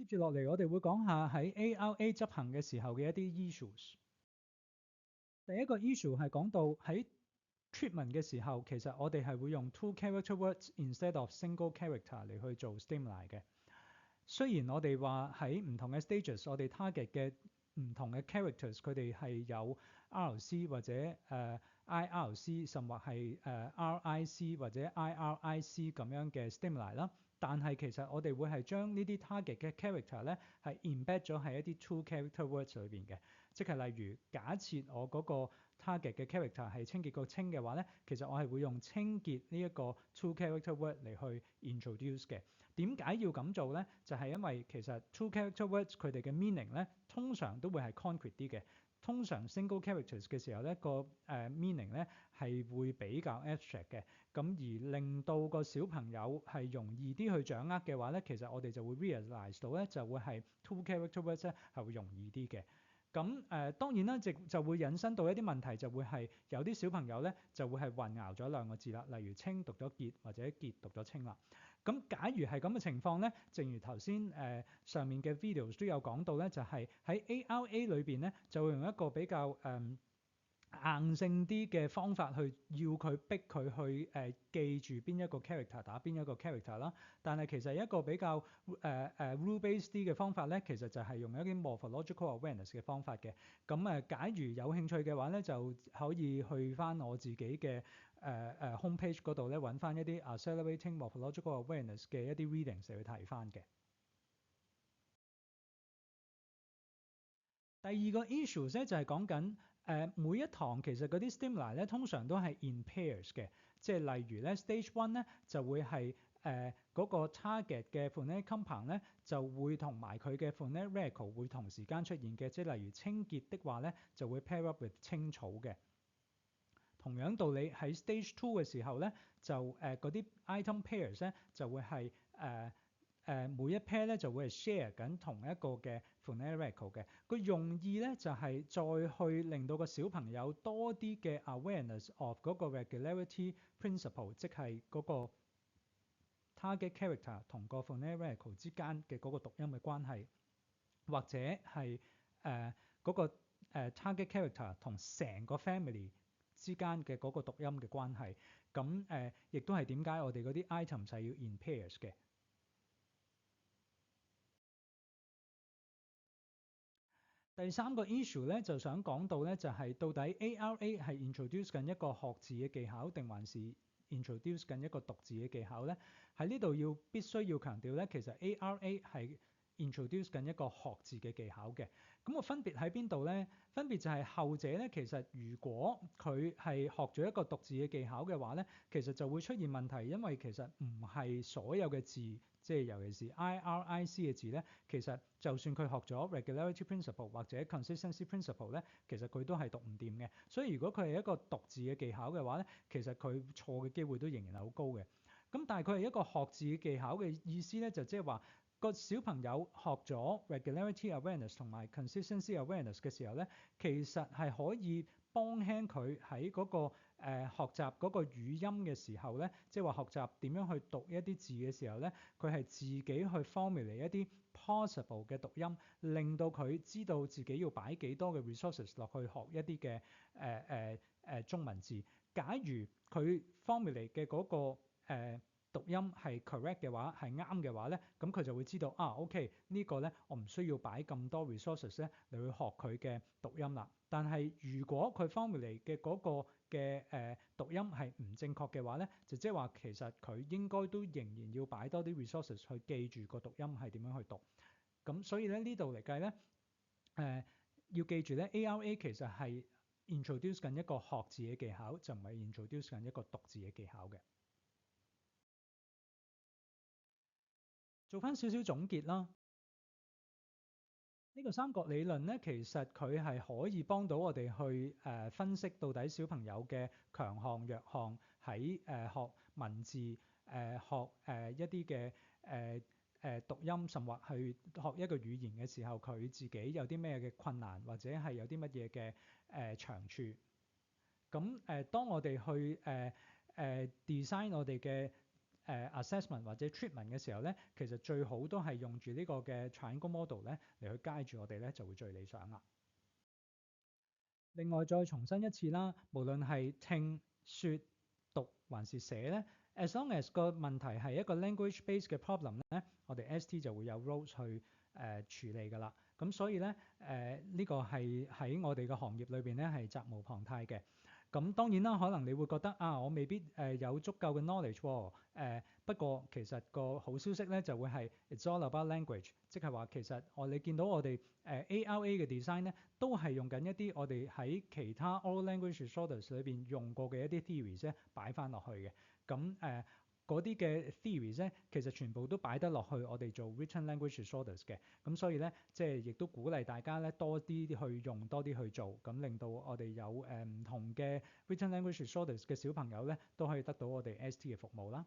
接住落嚟，我哋會講下喺 ARA 執行嘅時候嘅一啲 issues。第一個 issue 係講到喺 treatment 嘅時候，其實我哋係會用 two character words instead of single character 嚟去做 stimuli 嘅。雖然我哋話喺唔同嘅 stages，我哋 target 嘅唔同嘅 characters，佢哋係有 RLC 或者IRC，甚或係RIC 或者 IRIC 咁樣嘅 stimuli 啦。但係其實我哋會係將呢啲 target 嘅 character 咧係 embed 咗喺一啲 two character words 裏邊嘅，即係例如假設我嗰個 target 嘅 character 係清潔個清嘅話咧，其實我係會用清潔呢一個 two character word 嚟去 introduce 嘅。點解要咁做咧？就係因為其實 two character words 佢哋嘅 meaning 咧通常都會係 concrete 啲嘅。通常 single characters 嘅時候咧，個meaning 咧係會比較 abstract 嘅，咁而令到個小朋友係容易啲去掌握嘅話咧，其實我哋就會 realize 到咧就會係 two character words 咧係會容易啲嘅。咁當然啦，就會引申到一啲問題，就會係有啲小朋友咧就會係混淆咗兩個字啦，例如清讀咗潔或者潔讀咗清啦。咁假如係咁嘅情況咧，正如頭先上面嘅 videos 都有講到咧，就係喺 ARA 裏邊咧就會用一個比較硬性啲嘅方法去要佢逼佢去記住邊一個 character 打邊一個 character 啦。但係其實一個比較rule based 啲嘅方法咧，其實就係用一啲 morphological awareness 嘅方法嘅。咁假如有興趣嘅話咧，就可以去翻我自己嘅homepage 嗰度咧，揾翻一啲 accelerating morphological awareness 嘅一啲 readings 嚟去睇翻嘅。第二個 issues 咧就係講緊每一堂其實嗰啲 stimuli 咧通常都係 in pairs 嘅，即係例如咧 stage one 咧就會係嗰個 target 嘅 phonetic compound 咧就會同埋佢嘅 phonetic radical 會同時間出現嘅，即係例如清潔的話咧就會 pair up with 青草嘅。同樣道理喺 stage two 嘅時候咧就嗰啲 item pairs 咧就會係每一 pair 咧就會係 share 緊同一個嘅 phonetic radical 嘅。個用意咧就係再去令到個小朋友多啲嘅 awareness of 嗰個 regularity principle，即係嗰個 target character 同個 phonetic radical 之間嘅嗰個讀音嘅關係，或者係嗰個target character 同成個 family 之間嘅嗰個讀音嘅關係。咁亦都係點解我哋嗰啲 items 係要 in pairs 嘅。第三個 issue 咧就想講到咧就係到底 ARA 係 introduce 緊一個學字嘅技巧定還是 introduce 緊一個讀字嘅技巧咧？喺呢度必須要強調咧，其實 ARA 係 introduce 緊一個學字嘅技巧嘅。咁個分別喺邊度咧？分別就係後者咧，其實如果佢係學咗一個讀字嘅技巧嘅話咧，其實就會出現問題，因為其實唔係所有嘅字，即係尤其是 IRIC 嘅字咧，其實就算佢學咗 regularity principle 或者 consistency principle 咧，其實佢都係讀唔掂嘅。所以如果佢係一個讀字嘅技巧嘅話咧，其實佢錯嘅機會都仍然係好高嘅。咁但係佢係一個學字嘅技巧嘅意思咧，就即係話個小朋友學咗 regularity awareness 同埋 consistency awareness 嘅時候咧，其實係可以幫輕佢喺嗰個學習嗰個語音嘅時候咧，即係話學習點樣去讀一啲字嘅時候咧，佢係自己去 formulate 一啲 possible 嘅讀音，令到佢知道自己要擺幾多嘅 resources 落去學一啲嘅中文字。假如佢 formulate 嘅嗰個讀音係 correct 嘅話，係啱嘅話咧，咁佢就會知道OK 呢個咧，我唔需要擺咁多 resources 咧嚟去學佢嘅讀音啦。但係如果佢 formulate 嘅嗰個嘅讀音係唔正確嘅話咧，就即係話其實佢應該都仍然要擺多啲 resources 去記住個讀音係點樣去讀。咁所以咧呢度嚟計咧要記住咧 ARA 其實係 introduce 緊一個學字嘅技巧，就唔係 introduce 緊一個讀字嘅技巧嘅。做翻少少總結啦，呢個三角理論咧，其實佢係可以幫到我哋去分析到底小朋友嘅強項弱項，喺學文字學一啲嘅讀音，甚或去學一個語言嘅時候，佢自己有啲咩嘅困難，或者係有啲乜嘢嘅長處。咁當我哋去design 我哋嘅 assessment 或者 treatment 嘅時候咧，其實最好都係用住呢個嘅 triangle model 咧嚟去 guide 住我哋咧，就會最理想啦。另外再重申一次啦，無論係聽、説、讀還是寫咧，as long as 個問題係一個 language based 嘅 problem 咧，我哋 ST 就會有 roles 去處理㗎啦。咁所以咧呢個係喺我哋嘅行業裏邊咧係責無旁貸嘅。咁當然啦，可能你會覺得啊，我未必有足夠嘅 knowledge 喎。不過其實個好消息咧就會係 it's all about language，即係話其實你見到我哋ARA 嘅 design 咧，都係用緊一啲我哋喺其他 oral language disorders 裏邊用過嘅一啲 theories 咧擺翻落去嘅。咁嗰啲嘅 theories 咧，其實全部都擺得落去我哋做 written language disorders 嘅。咁所以咧，即係亦都鼓勵大家咧多啲去用，多啲去做，咁令到我哋有唔同嘅 written language disorders 嘅小朋友咧，都可以得到我哋 ST 嘅服務啦。